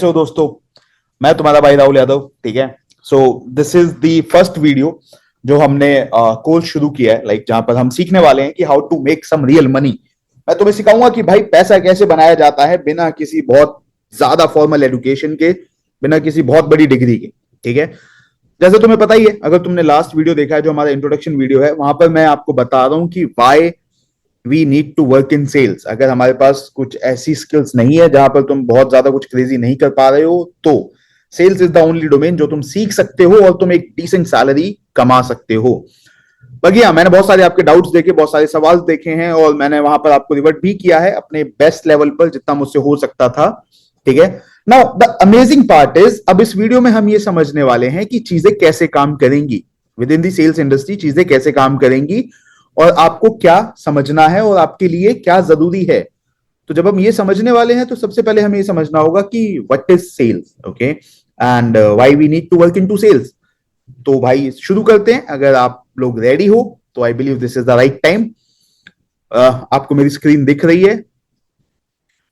सो दोस्तों, मैं तुम्हारा भाई राहुल यादव। ठीक है। So this is the first video जो हमने कोर्स शुरू किया है, जहां पर हम सीखने वाले हैं कि how to make some real money. मैं तुम्हें सिखाऊंगा कि भाई पैसा कैसे बनाया जाता है बिना किसी बहुत ज्यादा फॉर्मल एजुकेशन के, बिना किसी बहुत बड़ी डिग्री के। ठीक है। जैसे तुम्हें पता ही है, अगर तुमने लास्ट वीडियो देखा है जो हमारा इंट्रोडक्शन वीडियो है, वहां पर मैं आपको बता रहा हूं कि why we need to work in sales. अगर हमारे पास कुछ ऐसी स्किल्स नहीं है जहां पर तुम बहुत ज्यादा कुछ क्रेजी नहीं कर पा रहे हो, तो sales is the only domain जो तुम सीख सकते हो और तुम एक डिसेंट सैलरी कमा सकते हो। बाकी हाँ, मैंने बहुत सारे आपके डाउट्स देखे, बहुत सारे सवाल देखे हैं और मैंने वहां पर आपको रिवर्ट भी किया है अपने बेस्ट लेवल पर जितना मुझसे हो सकता था। ठीक है। Now the amazing part is, अब इस वीडियो में हम ये समझने वाले हैं कि चीजें कैसे काम करेंगी with in the sales industry, चीजें कैसे काम करेंगी और आपको क्या समझना है और आपके लिए क्या जरूरी है। तो जब हम ये समझने वाले हैं तो सबसे पहले हमें ये समझना होगा कि what is sales, okay, and why we need to work into sales. तो भाई शुरू करते हैं। अगर आप लोग रेडी हो तो I believe this is the right time. आपको मेरी स्क्रीन दिख रही है?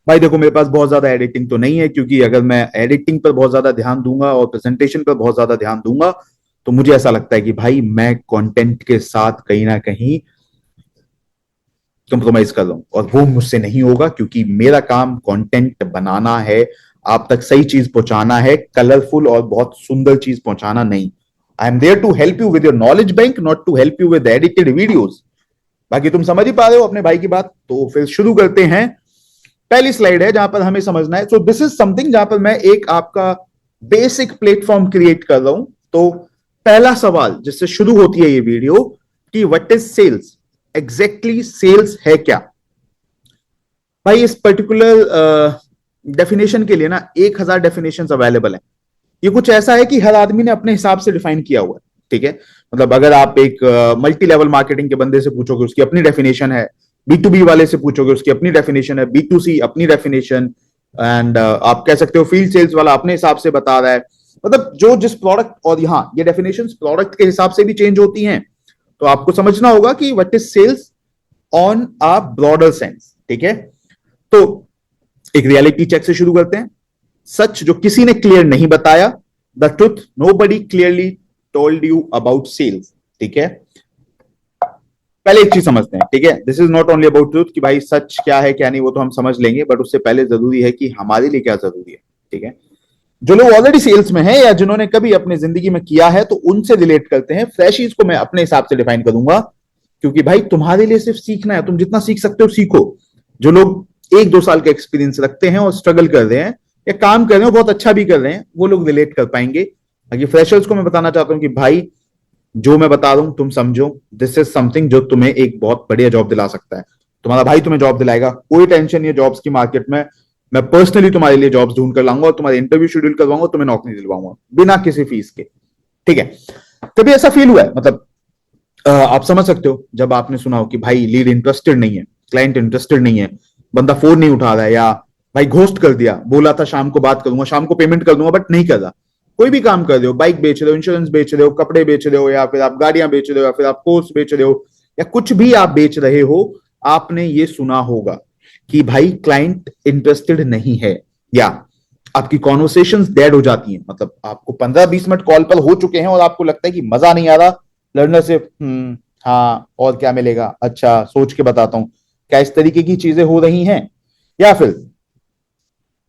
भाई देखो, मेरे पास बहुत ज्यादा एडिटिंग तो नहीं है, क्योंकि अगर मैं एडिटिंग पर बहुत ज्यादा ध्यान दूंगा और प्रेजेंटेशन पर बहुत ज्यादा ध्यान दूंगा तो मुझे ऐसा लगता है कि भाई मैं कंटेंट के साथ कहीं ना कहीं कंप्रोमाइज कर रहा हूं और वो मुझसे नहीं होगा, क्योंकि मेरा काम कंटेंट बनाना है, आप तक सही चीज पहुंचाना है, कलरफुल और बहुत सुंदर चीज पहुंचाना नहीं। I am there to help you with your knowledge bank, not to help you with edited videos. बाकी तुम समझ ही पा रहे हो अपने भाई की बात, तो फिर शुरू करते हैं। पहली स्लाइड है जहां पर हमें समझना है। सो दिस इज समथिंग जहां पर मैं एक आपका बेसिक प्लेटफॉर्म क्रिएट कर रहा हूं। तो पहला सवाल जिससे शुरू होती है ये वीडियो कि what is sales, exactly sales है क्या। भाई इस पर्टिकुलर डेफिनेशन के लिए ना 1000 डेफिनेशन अवेलेबल है। ये कुछ ऐसा है कि हर आदमी ने अपने हिसाब से डिफाइन किया हुआ है। ठीक है। मतलब अगर आप एक मल्टी लेवल मार्केटिंग के बंदे से पूछोगे उसकी अपनी डेफिनेशन है, B2B वाले से पूछोगे उसकी अपनी डेफिनेशन है, B2C अपनी डेफिनेशन, एंड आप कह सकते हो फील्ड सेल्स वाला अपने हिसाब से बता रहा है। मतलब जो जिस प्रोडक्ट, और यहाँ ये डेफिनेशन प्रोडक्ट के हिसाब से भी चेंज होती हैं। तो आपको समझना होगा कि what is sales on a broader sense. ठीक है। तो एक रियलिटी चेक से शुरू करते हैं। सच जो किसी ने क्लियर नहीं बताया, the truth nobody clearly told you about sales. ठीक है। पहले एक चीज समझते हैं। ठीक है। This is not only about truth कि भाई सच क्या है क्या नहीं, वो तो हम समझ लेंगे, बट उससे पहले जरूरी है कि हमारे लिए क्या जरूरी है। ठीक है। जो लोग ऑलरेडी सेल्स में हैं या जिन्होंने कभी अपनी जिंदगी में किया है तो उनसे रिलेट करते हैं। फ्रेशीज को मैं अपने हिसाब से डिफाइन करूंगा, क्योंकि भाई तुम्हारे लिए सिर्फ सीखना है, तुम जितना सीख सकते हो सीखो। जो लोग 1-2 साल का एक्सपीरियंस रखते हैं और स्ट्रगल कर रहे हैं या काम कर रहे हैं, बहुत अच्छा भी कर रहे हैं, वो लोग रिलेट कर पाएंगे। बाकी फ्रेशर्स को मैं बताना चाहता हूं कि भाई जो मैं बता रहा हूं तुम समझो, दिस इज समथिंग जो तुम्हें एक बहुत बढ़िया जॉब दिला सकता है। तुम्हारा भाई तुम्हें जॉब दिलाएगा, कोई टेंशन नहीं है जॉब्स की मार्केट में। मैं पर्सनली तुम्हारे लिए जॉब्स ढूंढ कर लाऊंगा और तुम्हारे इंटरव्यू शेड्यूल करवाऊंगा, तुम्हें नौकरी दिलवाऊंगा बिना किसी फीस के। ठीक है। कभी ऐसा फील हुआ है, मतलब आप समझ सकते हो जब आपने सुना हो कि भाई लीड इंटरेस्टेड नहीं है, क्लाइंट इंटरेस्टेड नहीं है, बंदा फोन नहीं उठा रहा है, या भाई घोस्ट कर दिया, बोला था शाम को बात करूंगा, शाम को पेमेंट कर दूंगा, बट नहीं कर रहा। कोई भी काम कर रहे हो, बाइक बेच रहे हो, इंश्योरेंस बेच रहे हो, कपड़े बेच रहे हो, या फिर आप गाड़ियां बेच रहे हो, या फिर आप कोर्स बेच रहे हो, या कुछ भी आप बेच रहे हो, आपने ये सुना होगा कि भाई क्लाइंट इंटरेस्टेड नहीं है, या आपकी कॉन्वर्सेशंस डेड हो जाती हैं। मतलब आपको 15-20 मिनट कॉल पर हो चुके हैं और आपको लगता है कि मजा नहीं आ रहा, लर्नर से हाँ और क्या मिलेगा, अच्छा सोच के बताता हूं। क्या इस तरीके की चीजें हो रही हैं? या फिर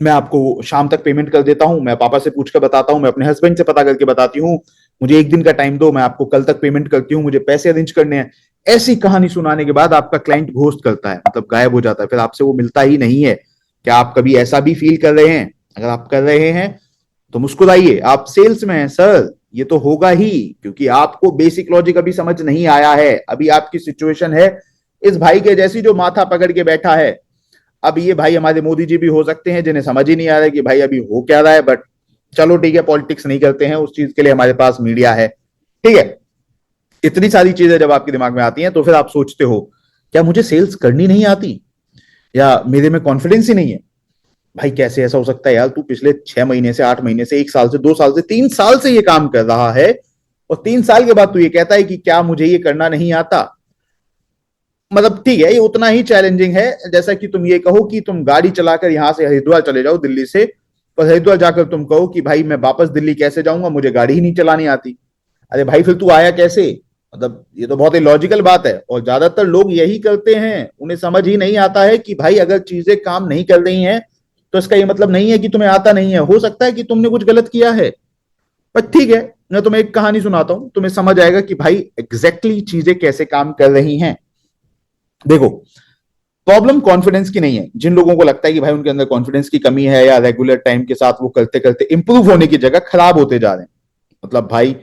मैं आपको शाम तक पेमेंट कर देता हूं, मैं पापा से पूछ कर बताता हूं, मैं अपने हस्बैंड से पता करके बताती हूँ, मुझे एक दिन का टाइम दो, मैं आपको कल तक पेमेंट करती हूँ, मुझे पैसे अरेंज करने हैं। ऐसी कहानी सुनाने के बाद आपका क्लाइंट घोस्ट करता है, मतलब गायब हो जाता है, फिर आपसे वो मिलता ही नहीं है। क्या आप कभी ऐसा भी फील कर रहे हैं? अगर आप कर रहे हैं तो मुस्कुराइए, आप सेल्स में हैं सर, ये तो होगा ही, क्योंकि आपको बेसिक लॉजिक अभी समझ नहीं आया है। अभी आपकी सिचुएशन है इस भाई के जैसी जो माथा पकड़ के बैठा है। अब ये भाई हमारे मोदी जी भी हो सकते हैं जिन्हें समझ ही नहीं आ रहा है कि भाई अभी हो क्या रहा है, बट चलो ठीक है, पॉलिटिक्स नहीं करते हैं, उस चीज के लिए हमारे पास मीडिया है। ठीक है। इतनी सारी चीजें जब आपके दिमाग में आती हैं तो फिर आप सोचते हो क्या मुझे सेल्स करनी नहीं आती, या मेरे में कॉन्फिडेंस ही नहीं है। भाई कैसे ऐसा हो सकता है यार, तू पिछले 6 महीने से, 8 महीने से, 1 साल से, 2 साल से, 3 साल से ये काम कर रहा है और 3 साल के बाद तू ये कहता है कि क्या मुझे ये करना नहीं आता। मतलब ठीक है, ये उतना ही चैलेंजिंग है जैसा कि तुम ये कहो कि तुम गाड़ी चलाकर यहां से हरिद्वार चले जाओ दिल्ली से, पर हरिद्वार जाकर तुम कहो कि भाई मैं वापस दिल्ली कैसे जाऊंगा, मुझे गाड़ी ही नहीं चलानी आती। अरे भाई फिर तू आया कैसे? मतलब ये तो बहुत ही लॉजिकल बात है, और ज्यादातर लोग यही करते हैं। उन्हें समझ ही नहीं आता है कि भाई अगर चीजें काम नहीं कर रही हैं तो इसका ये मतलब नहीं है कि तुम्हें आता नहीं है। हो सकता है कि तुमने कुछ गलत किया है, पर ठीक है, मैं तुम्हें एक कहानी सुनाता हूं, तुम्हें समझ आएगा कि भाई एग्जैक्टली चीजें कैसे काम कर रही हैं। देखो, प्रॉब्लम कॉन्फिडेंस की नहीं है। जिन लोगों को लगता है कि भाई उनके अंदर कॉन्फिडेंस की कमी है, या रेगुलर टाइम के साथ वो करते करते इंप्रूव होने की जगह खराब होते जा रहे हैं। मतलब भाई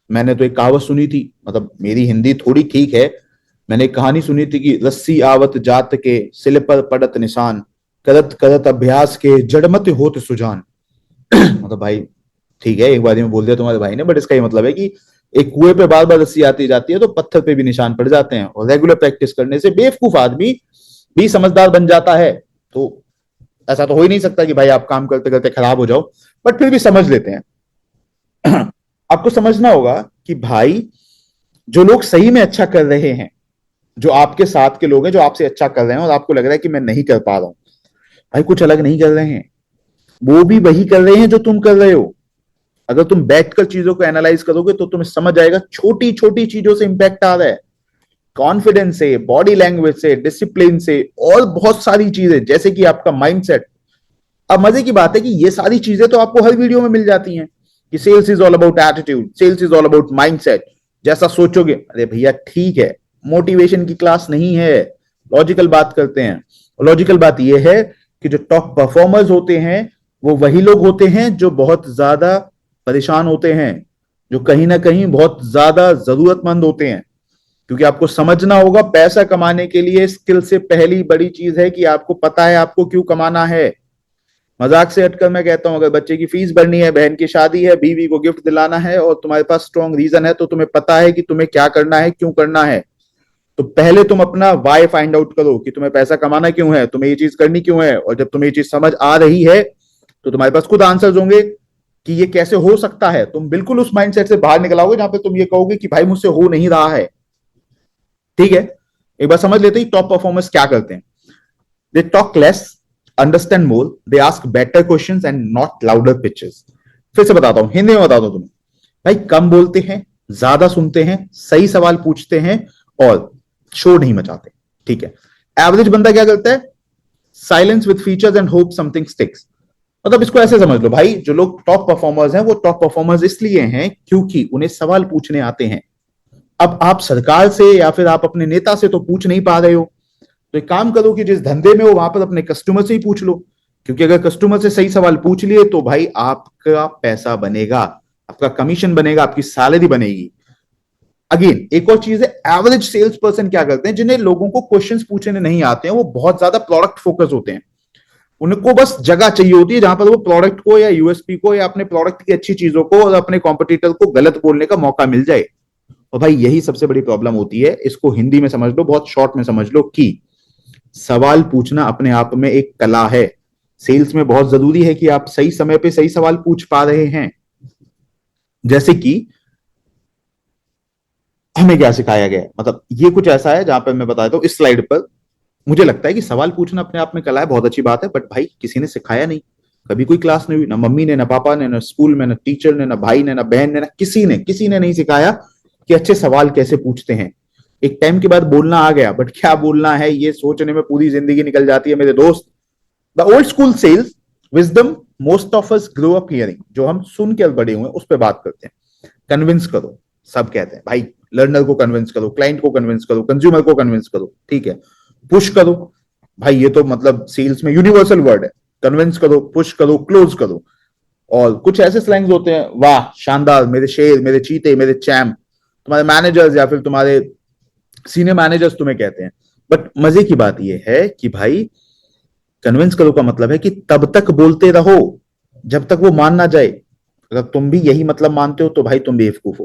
मैंने तो एक कहावत सुनी थी, मतलब मेरी हिंदी थोड़ी ठीक है, मैंने एक कहानी सुनी थी कि रस्सी आवत जात के सिल पर पड़त निशान, करत करत अभ्यास के जड़मत होत सुजान। मतलब भाई ठीक है, एक बार में बोल दिया तुम्हारे भाई ने, बट इसका ये मतलब है कि एक कुएं पे बार बार रस्सी आती जाती है तो पत्थर पे भी निशान पड़ जाते हैं, और रेगुलर प्रैक्टिस करने से बेवकूफ आदमी भी समझदार बन जाता है। तो ऐसा तो हो ही नहीं सकता कि भाई आप काम करते करते खराब हो जाओ, बट फिर भी समझ लेते हैं। आपको समझना होगा कि भाई जो लोग सही में अच्छा कर रहे हैं, जो आपके साथ के लोग हैं जो आपसे अच्छा कर रहे हैं और आपको लग रहा है कि मैं नहीं कर पा रहा हूं, भाई कुछ अलग नहीं कर रहे हैं, वो भी वही कर रहे हैं जो तुम कर रहे हो। अगर तुम बैठकर चीजों को एनालाइज करोगे तो तुम्हें समझ आएगा छोटी छोटी चीजों से इंपैक्ट आ रहा है, कॉन्फिडेंस से, बॉडी लैंग्वेज से, डिसिप्लिन से, और बहुत सारी चीजें, जैसे कि आपका माइंडसेट। अब मजे की बात है कि ये सारी चीजें तो आपको हर वीडियो में मिल जाती हैं कि sales is all about attitude, sales is all about mindset. जैसा सोचोगे, अरे भैया ठीक है, मोटिवेशन की क्लास नहीं है, लॉजिकल बात करते हैं। लॉजिकल बात यह है कि जो टॉप परफॉर्मर्स होते हैं वो वही लोग होते हैं जो बहुत ज्यादा परेशान होते हैं, जो कहीं ना कहीं बहुत ज्यादा जरूरतमंद होते हैं। क्योंकि आपको समझना होगा, पैसा कमाने के लिए स्किल से पहली बड़ी चीज है कि आपको पता है आपको क्यों कमाना है। मजाक से हटकर मैं कहता हूं, अगर बच्चे की फीस भरनी है, बहन की शादी है, बीवी को गिफ्ट दिलाना है, और तुम्हारे पास स्ट्रॉन्ग रीजन है, तो तुम्हें पता है कि तुम्हें क्या करना है, क्यों करना है, तो पहले तुम अपना वाई फाइंड आउट करो कि तुम्हें पैसा कमाना क्यों है, तुम्हें ये चीज करनी क्यों है। और जब तुम्हें ये चीज समझ आ रही है तो तुम्हारे पास खुद आंसर्स होंगे कि ये कैसे हो सकता है। तुम बिल्कुल उस माइंडसेट से बाहर निकल आओगे जहां पे तुम ये कहोगे कि भाई मुझसे हो नहीं रहा है। ठीक है, एक बार समझ लेते हैं टॉप परफॉर्मर्स क्या करते हैं। They talk less, understand more, they ask better questions and not louder pitches. फिर से बताता हूं, हिंदी में बताता हूं तुम्हें। भाई कम बोलते हैं, ज्यादा सुनते हैं, सही सवाल पूछते हैं, और शोर नहीं मचाते। ठीक है। एवरेज बंदा क्या करता है? Silence with features and hope something sticks. मतलब इसको ऐसे समझ लो भाई, जो लोग टॉप परफॉर्मर्स हैं वो टॉप परफॉर्मर्स इसलिए हैं क्योंकि उन्हें सवाल पूछने आते हैं। अब आप सरकार से या फिर आप अपने नेता से तो पूछ नहीं पा रहे हो, तो एक काम करो कि जिस धंधे में हो वहां पर अपने कस्टमर से ही पूछ लो। क्योंकि अगर कस्टमर से सही सवाल पूछ लिए तो भाई आपका पैसा बनेगा, आपका कमीशन बनेगा, आपकी सैलरी बनेगी। अगेन एक और चीज है, एवरेज सेल्स पर्सन क्या करते हैं, जिन्हें लोगों को क्वेश्चंस पूछने नहीं आते हैं, वो बहुत ज्यादा प्रोडक्ट फोकस होते हैं। उनको बस जगह चाहिए होती है जहां पर वो प्रोडक्ट को या यूएसपी को या अपने प्रोडक्ट की अच्छी चीजों को और अपने कॉम्पिटिटर को गलत बोलने का मौका मिल जाए। और भाई यही सबसे बड़ी प्रॉब्लम होती है। इसको हिंदी में समझ लो, बहुत शॉर्ट में समझ लो कि सवाल पूछना अपने आप में एक कला है। सेल्स में बहुत जरूरी है कि आप सही समय पे सही सवाल पूछ पा रहे हैं। जैसे कि हमें क्या सिखाया गया है, मतलब ये कुछ ऐसा है जहां पर मैं बताता हूं इस स्लाइड पर। मुझे लगता है कि सवाल पूछना अपने आप में कला है, बहुत अच्छी बात है, बट भाई किसी ने सिखाया नहीं। कभी कोई क्लास नहीं हुई, ना मम्मी ने, ना पापा ने, ना स्कूल में, ना टीचर ने, ना भाई ने, ना बहन ने, ना किसी ने नहीं सिखाया कि अच्छे सवाल कैसे पूछते हैं। एक टाइम के बाद बोलना आ गया, बट क्या बोलना है ये सोचने में पूरी जिंदगी निकल जाती है मेरे दोस्त। The old school sales wisdom most of us grow up hearing. जो हम सुन के बड़े हुए उस पर बात करते हैं। कन्विंस करो, सब कहते हैं भाई, लर्नर को कन्विंस करो, क्लाइंट को कन्विंस करो, कंज्यूमर को कन्विंस करो। ठीक है, पुश करो, भाई ये तो मतलब सेल्स में यूनिवर्सल वर्ड है। कन्विंस करो, पुश करो, क्लोज करो। और कुछ ऐसे स्लैंग्स होते हैं, वाह शानदार, मेरे शेर, मेरे चीते, मेरे चैम्प, तुम्हारे मैनेजर्स या फिर तुम्हारे सीनियर मैनेजर्स तुम्हें कहते हैं। बट मजे की बात यह है कि भाई कन्विंस करो का मतलब है कि तब तक बोलते रहो जब तक वो मान ना जाए। अगर तुम भी यही मतलब मानते हो तो भाई तुम बेवकूफ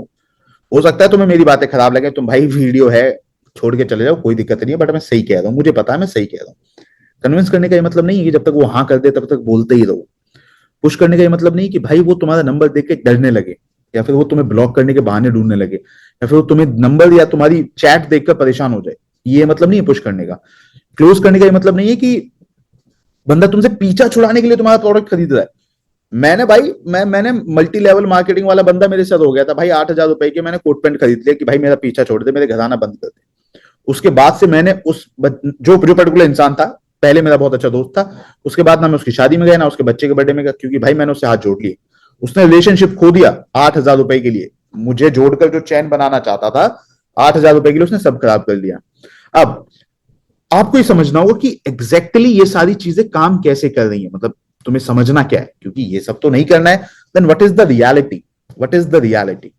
हो सकता है तुम्हें मेरी बातें खराब लगे, तुम भाई वीडियो है छोड़ के चले जाओ, कोई दिक्कत नहीं है, बट मैं सही कह रहा हूं, मुझे पता है मैं सही कह रहा हूं। कन्विंस करने का ये मतलब नहीं है कि जब तक वो हाँ कर दे तब तक बोलते ही रहो। पुश करने का ये मतलब नहीं कि भाई वो तुम्हारा नंबर देख के डरने लगे, या फिर वो तुम्हें ब्लॉक करने के बहाने ढूंढने लगे, या फिर वो तुम्हें नंबर या तुम्हारी चैट देखकर परेशान हो जाए। ये मतलब नहीं है पुश करने का। क्लोज करने का ये मतलब नहीं है कि बंदा तुमसे पीछा छुड़ाने के लिए तुम्हारा प्रोडक्ट खरीद रहा है। मैंने भाई मैंने मल्टी लेवल मार्केटिंग वाला बंदा मेरे साथ हो गया था भाई, 8,000 रुपए के मैंने कोट पैंट खरीद लिया कि भाई मेरा पीछा छोड़ दे, मेरे घराना बंद कर दे। उसके बाद से मैंने जो पर्टिकुलर इंसान था, पहले मेरा बहुत अच्छा दोस्त था, उसके बाद ना मैं उसकी शादी में गया ना उसके बच्चे के बर्थडे में गया, क्योंकि भाई मैंने उससे हाथ जोड़ लिए। उसने रिलेशनशिप खो दिया 8,000 रुपए के लिए, मुझे जोड़कर जो चैन बनाना चाहता था 8,000 रुपए के लिए उसने सब खराब कर दिया। अब आपको ये समझना होगा कि एग्जैक्टली ये सारी चीजें काम कैसे कर रही है, मतलब तुम्हें समझना क्या है, क्योंकि ये सब तो नहीं करना है। Then what is the reality, what is the reality?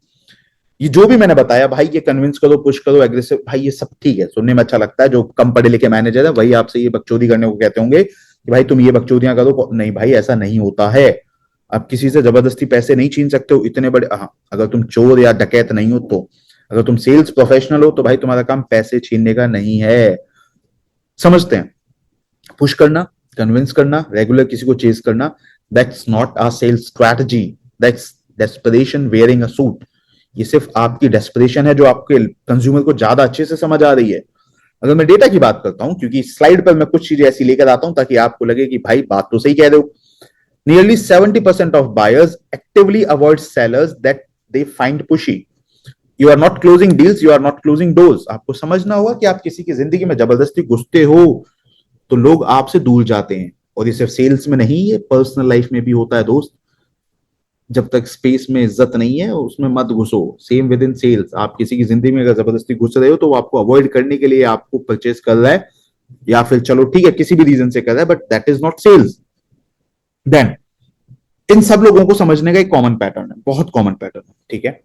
ये जो भी मैंने बताया भाई, ये कन्विंस करो, पुश करो, एग्रेसिव, भाई ये सब ठीक है, सुनने में अच्छा लगता है। जो कम पढ़े लिखे मैनेजर है वही आपसे ये बकचोदी करने को कहते होंगे कि भाई तुम ये बकचोदियां करो। नहीं भाई, ऐसा नहीं होता है। आप किसी से जबरदस्ती पैसे नहीं छीन सकते हो इतने बड़े, हाँ, अगर तुम चोर या डकैत नहीं हो तो। अगर तुम सेल्स प्रोफेशनल हो तो भाई तुम्हारा काम पैसे छीनने का नहीं है। समझते हैं? पुश करना, कन्विंस करना, रेगुलर किसी को चेज करना, that's not a sales strategy, that's desperation wearing a suit. ये सिर्फ आपकी डेस्परेशन है जो आपके कंज्यूमर को ज्यादा अच्छे से समझ आ रही है। अगर मैं डेटा की बात करता हूं, क्योंकि स्लाइड पर मैं कुछ चीजें ऐसी लेकर आता हूं ताकि आपको लगे कि भाई बात तो सही कह रहे हो। Nearly 70% of buyers actively avoid sellers that they find pushy. You are not closing deals, you are not closing doors. आपको समझना होगा कि आप किसी की जिंदगी में जबरदस्ती घुसते हो तो लोग आपसे दूर जाते हैं। और ये सिर्फ सेल्स में नहीं, ये पर्सनल लाइफ में भी होता है दोस्त। जब तक स्पेस में इज्जत नहीं है उसमें मत घुसो। सेम विद इन सेल्स, आप किसी की जिंदगी में अगर जबरदस्ती घुस रहे हो तो वो आपको अवॉइड करने के लिए आपको परचेस कर रहा है, या फिर चलो ठीक है किसी भी रीजन से कर रहा है, but that is not cells. Then इन सब लोगों को समझने का एक कॉमन पैटर्न है, बहुत कॉमन पैटर्न है, ठीक है।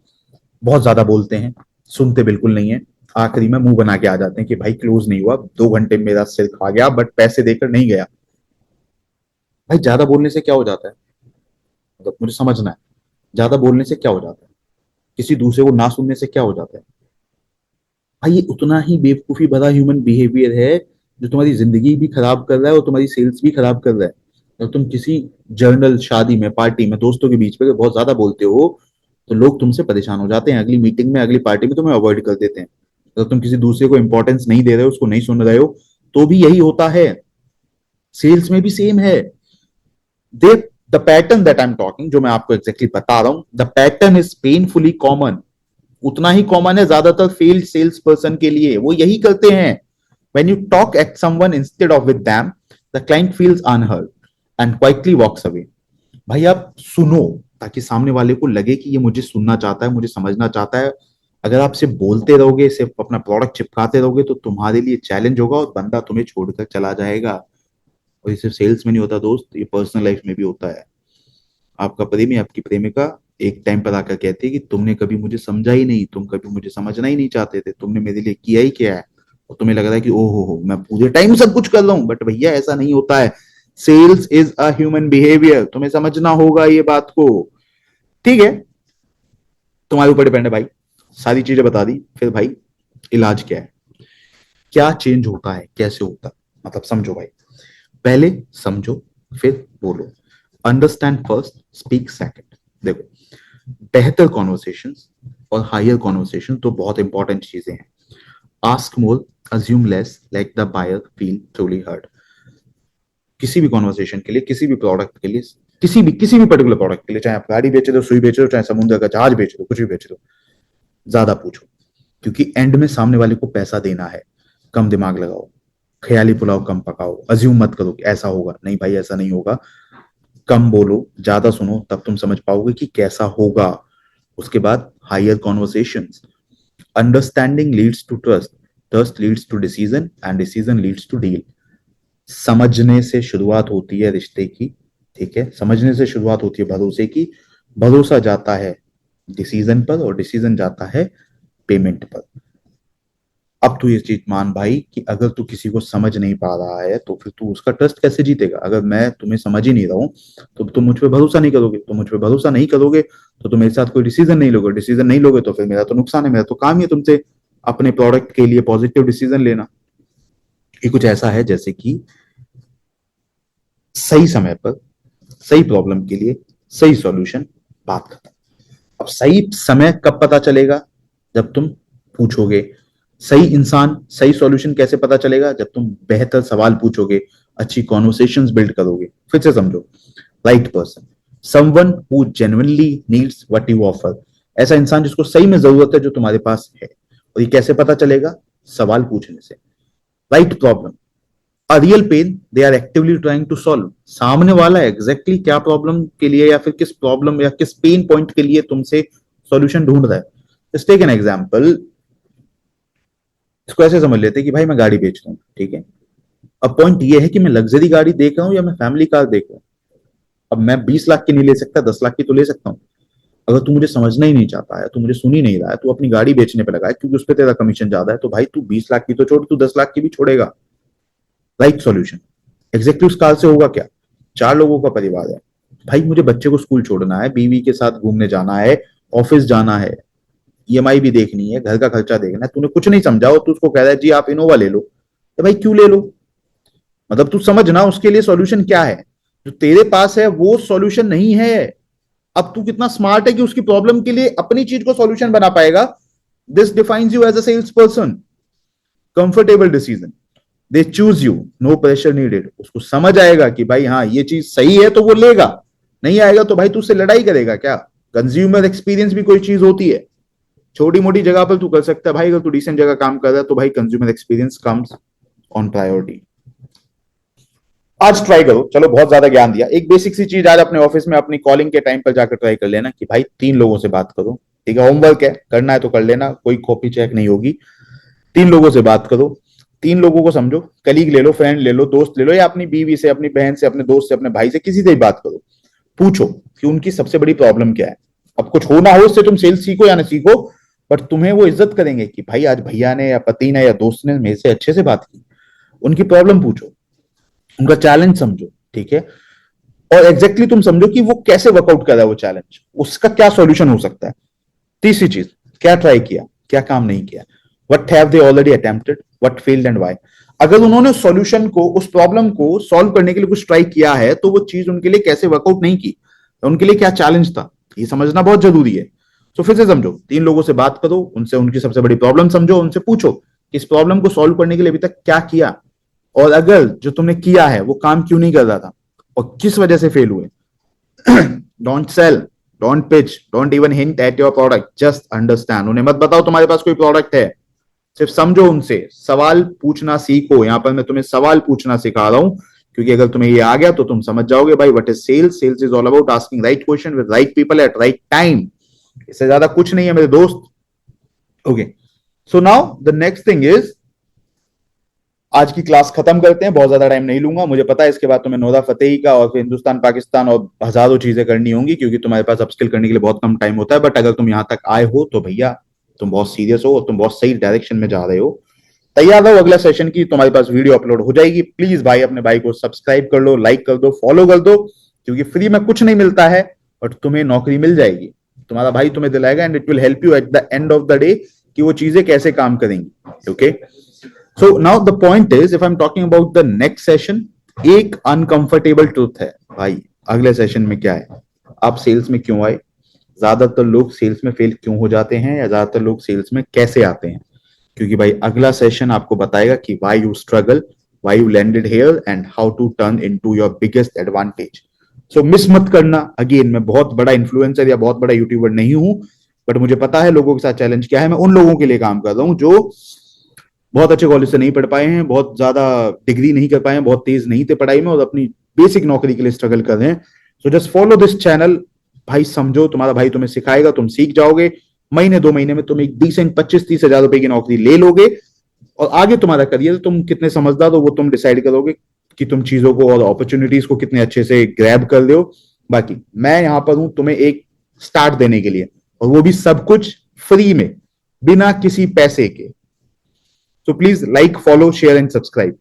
बहुत ज्यादा बोलते हैं, सुनते बिल्कुल नहीं है, आखिरी में मुंह बना के आ जाते हैं कि भाई क्लोज नहीं हुआ, 2 घंटे में मेरा सिर खा गया बट पैसे देकर नहीं गया। भाई ज्यादा बोलने से क्या हो जाता है, मतलब मुझे समझना है, ज्यादा बोलने से क्या हो जाता है, किसी दूसरे को ना सुनने से क्या हो जाता है? भाई ये उतना ही बेवकूफी भरा ह्यूमन बिहेवियर है जो तुम्हारी जिंदगी भी खराब कर रहा है और तुम्हारी सेल्स भी खराब कर रहा है। अगर तुम किसी जर्नल, शादी में, पार्टी में, दोस्तों के बीच में बहुत ज्यादा बोलते हो तो लोग तुमसे परेशान हो जाते हैं, अगली मीटिंग में, अगली पार्टी में तुम्हें अवॉइड कर देते हैं। अगर तुम किसी दूसरे को इंपॉर्टेंस नहीं दे रहे हो, उसको नहीं सुन रहे हो, तो भी यही होता है। सेल्स में भी सेम है। They the pattern that I am talking, जो मैं आपको एग्जैक्टली बता रहा हूं, the pattern is painfully common. उतना ही कॉमन है ज्यादातर फेल्ड सेल्स पर्सन के लिए, वो यही करते हैं। When you talk at someone instead of with them, the client feels unheard and quietly walks away. भाई आप सुनो ताकि सामने वाले को लगे कि ये मुझे सुनना चाहता है, मुझे समझना चाहता है। अगर आप सिर्फ बोलते रहोगे, सिर्फ अपना प्रोडक्ट चिपकाते रहोगे तो तुम्हारे लिए चैलेंज होगा और बंदा तुम्हें छोड़कर चला जाएगा। और ये सिर्फ सेल्स में नहीं होता दोस्त, ये पर्सनल लाइफ में भी होता है। आपका प्रेमी, आपकी प्रेमिका एक टाइम पर आकर कहती है कि तुमने कभी मुझे समझा ही नहीं, तुम कभी मुझे समझना ही नहीं चाहते थे, तुमने मेरे लिए किया ही क्या है। और तुम्हें लग रहा है कि ओहो हो मैं पूरे टाइम सब कुछ कर रहा हूं, बट भैया ऐसा नहीं होता है। Sales is a human behaviour, तुम्हें समझना होगा ये बात को। ठीक है, तुम्हारे ऊपर डिपेंड है भाई। सारी चीजें बता दी, फिर भाई इलाज क्या है, क्या चेंज होता है, कैसे होता है, मतलब समझो भाई। पहले समझो फिर बोलो। Understand first, speak second. देखो, बेहतर कॉन्वर्सेशंस और हायर कॉन्वर्सेशन तो बहुत इंपॉर्टेंट चीजें हैं। Ask more, assume less, let the buyer feel truly heard. किसी भी कॉन्वर्सेशन के लिए, किसी भी प्रोडक्ट के लिए, किसी भी पर्टिकुलर प्रोडक्ट के लिए, चाहे आप गाड़ी बेच रहे हो, सुई बेच रहे हो, चाहे समुद्र का जहाज बेच रहे हो, कुछ भी बेच रहे हो, ज्यादा पूछो। क्योंकि एंड में सामने वाले को पैसा देना है। कम दिमाग लगाओ, ख्याली पुलाव कम पकाओ, अज्यूम मत करो कि ऐसा होगा, नहीं भाई ऐसा नहीं होगा। कम बोलो, ज्यादा सुनो, तब तुम समझ पाओगे कि कैसा होगा। उसके बाद higher conversations. Understanding leads to trust, trust leads to decision and decision leads to deal. समझने से शुरुआत होती है रिश्ते की, ठीक है, समझने से शुरुआत होती है भरोसे की। भरोसा जाता है डिसीजन पर और डिसीजन जाता है पेमेंट पर। अब तू ये चीज मान भाई कि अगर तू किसी को समझ नहीं पा रहा है तो फिर तू उसका ट्रस्ट कैसे जीतेगा? अगर मैं तुम्हें समझ ही नहीं रहा हूं तो तुम मुझ पर भरोसा नहीं करोगे, तुम मुझ पर भरोसा नहीं करोगे तो तुम मेरे साथ कोई डिसीजन नहीं लोगे, डिसीजन नहीं लोगे तो फिर मेरा तो नुकसान है। मेरा तो काम ही है तुमसे अपने प्रोडक्ट के लिए पॉजिटिव डिसीजन लेना। ये कुछ ऐसा है जैसे कि सही समय पर सही प्रॉब्लम के लिए सही सॉल्यूशन, बात खत्म। अब सही समय कब पता चलेगा? जब तुम पूछोगे। सही इंसान, सही सॉल्यूशन कैसे पता चलेगा? जब तुम बेहतर सवाल पूछोगे, अच्छी कॉन्वर्सेशंस बिल्ड करोगे। फिर से समझो, right person, someone who genuinely needs what you offer, ऐसा इंसान जिसको सही में जरूरत है जो तुम्हारे पास है। और ये कैसे पता चलेगा? सवाल पूछने से। Right problem, a real pain they are actively trying to solve. सामने वाला एग्जैक्टली क्या प्रॉब्लम के लिए या फिर किस प्रॉब्लम या किस पेन पॉइंट के लिए तुमसे सॉल्यूशन ढूंढ रहा है। जस्ट टेक एन एग्जांपल, इसको ऐसे समझ लेते हैं कि भाई मैं गाड़ी बेच रहा हूं, ठीक है। अब पॉइंट ये है कि मैं लग्जरी गाड़ी देख रहा हूं या मैं फैमिली कार देख रहा हूं। अब मैं 20 लाख की नहीं ले सकता, 10 लाख की तो ले सकता हूं। अगर तू मुझे समझना ही नहीं चाहता है, तू मुझे सुन ही नहीं रहा है, तू अपनी गाड़ी बेचने पे लगा है क्योंकि उस पर तेरा कमीशन ज्यादा है, तो भाई तू 20 लाख की तो छोड़, तू 10 लाख की भी छोड़ेगा। Right solution. एग्जीक्यूटिव कार से होगा क्या? 4 लोगों का परिवार है, भाई मुझे बच्चे को स्कूल छोड़ना है, बीवी के साथ घूमने जाना है, ऑफिस जाना है, ईएमआई भी देखनी है, घर का खर्चा देखना है, तूने कुछ नहीं समझा और तू उसको कह रहा है जी आप इनोवा ले लो। तो भाई क्यों ले लो? मतलब तू समझना उसके लिए सॉल्यूशन क्या है। जो तेरे पास है वो सॉल्यूशन नहीं है। अब तू कितना स्मार्ट है कि उसकी प्रॉब्लम के लिए अपनी चीज को सॉल्यूशन बना पाएगा। This defines you as a sales person. Comfortable decision, they choose you, no pressure needed. उसको समझ आएगा कि भाई हाँ ये चीज सही है तो वो लेगा, नहीं आएगा तो भाई तू उससे लड़ाई करेगा क्या? कंज्यूमर एक्सपीरियंस भी कोई चीज होती है। छोटी मोटी जगह पर तू कर सकता है भाई, अगर तू डिसेंट जगह काम कर रहा है तो भाई consumer experience comes on priority. आज ट्राई करो, चलो बहुत ज्यादा ज्ञान दिया, एक बेसिक सी चीज आज अपने ऑफिस में अपनी कॉलिंग के टाइम पर जाकर ट्राई कर लेना कि भाई 3 लोगों से बात करो। ठीक है, होमवर्क है, करना है तो कर लेना, कोई कॉपी चेक नहीं होगी। 3 लोगों से बात करो, 3 लोगों को समझो, कलीग ले लो, फ्रेंड ले लो, दोस्त ले लो, या अपनी बीवी से, अपनी बहन से, अपने दोस्त से, अपने भाई से, किसी से भी बात करो। पूछो कि उनकी सबसे बड़ी प्रॉब्लम क्या है। अब कुछ हो ना हो इससे तुम सेल्स सीखो या ना सीखो, बट तुम्हें वो इज्जत करेंगे कि भाई आज भैया ने या पति ने या दोस्त ने मेरे से अच्छे से बात की। उनकी प्रॉब्लम पूछो, उनका चैलेंज समझो, ठीक है। और एग्जैक्टली तुम समझो कि वो कैसे वर्कआउट कर रहा है वो चैलेंज, उसका क्या सॉल्यूशन हो सकता है। तीसरी चीज, क्या ट्राई किया, क्या काम नहीं किया, what have they already attempted, what failed and why. अगर उन्होंने सॉल्यूशन को, उस प्रॉब्लम को सॉल्व करने के लिए कुछ ट्राई किया है तो वो चीज उनके लिए कैसे वर्कआउट नहीं की, उनके लिए क्या चैलेंज था, ये समझना बहुत जरूरी है। तो फिर से समझो, 3 लोगों से बात करो, उनसे उनकी सबसे बड़ी प्रॉब्लम समझो, उनसे पूछो कि इस प्रॉब्लम को सॉल्व करने के लिए अभी तक क्या किया, और अगर जो तुमने किया है वो काम क्यों नहीं कर रहा था और किस वजह से फेल हुए। Don't sell, don't pitch, don't even hint at your product, just understand. उन्हें मत बताओ तुम्हारे पास कोई प्रोडक्ट है, सिर्फ समझो उनसे, सवाल पूछना सीखो। यहां पर मैं तुम्हें सवाल पूछना सिखा रहा हूं, क्योंकि अगर तुम्हें ये आ गया तो तुम समझ जाओगे भाई what is sales. Sales is all about asking right question with right people at right time. इससे ज्यादा कुछ नहीं है मेरे दोस्त। Okay, so now the next thing is, आज की क्लास खत्म करते हैं, बहुत ज्यादा टाइम नहीं लूंगा। मुझे पता है इसके बाद तुम्हें नोरा फतेही का और फिर हिंदुस्तान पाकिस्तान और हजारों चीजें करनी होंगी, क्योंकि तुम्हारे पास अपस्किल करने के लिए बहुत कम टाइम होता है। बट अगर तुम यहां तक आए हो तो भैया तुम बहुत सीरियस हो और तुम बहुत सही डायरेक्शन में जा रहे हो। तैयार रहो अगला सेशन की, तुम्हारे पास वीडियो अपलोड हो जाएगी। प्लीज भाई अपने भाई को सब्सक्राइब कर लो, लाइक कर दो, फॉलो कर दो, क्योंकि फ्री में कुछ नहीं मिलता है बट तुम्हें नौकरी मिल जाएगी। तुम्हारा भाई तुम्हें दिलाएगा and it will help you at the end of the day कि वो चीजें कैसे काम करेंगी। Okay, so now the point is, if I am talking about the next session, एक अनकंफर्टेबल ट्रुथ है भाई अगले सेशन में क्या है। आप सेल्स में क्यों आए, ज्यादातर लोग सेल्स में फेल क्यों हो जाते हैं, या ज्यादातर लोग सेल्स में कैसे आते हैं। क्योंकि भाई अगला सेशन आपको बताएगा कि why you struggle, why you landed here and how to turn into your biggest advantage. So miss मत करना। अगेन, मैं बहुत बड़ा इन्फ्लुएंसर या बहुत बड़ा यूट्यूबर नहीं हूं, बट मुझे पता है लोगों के साथ चैलेंज क्या है। मैं उन लोगों के लिए काम कर रहा हूं जो बहुत अच्छे कॉलेज से नहीं पढ़ पाए हैं, बहुत ज्यादा डिग्री नहीं कर पाए हैं, बहुत तेज नहीं थे पढ़ाई में और अपनी बेसिक नौकरी के लिए स्ट्रगल कर रहे हैं। So just follow this channel भाई, समझो, तुम्हारा भाई तुम्हें सिखाएगा, तुम सीख जाओगे। महीने 2 महीने में तुम एक डिसेंट 25-30 हजार रुपए की नौकरी ले लोगे और आगे तुम्हारा करियर, तुम कितने समझदार हो वो तुम डिसाइड करोगे कि तुम चीजों को और अपॉर्चुनिटीज को कितने अच्छे से ग्रैब कर लो। बाकी मैं यहां पर हूं तुम्हें एक स्टार्ट देने के लिए, और वो भी सब कुछ फ्री में, बिना किसी पैसे के। So please like, follow, share and subscribe.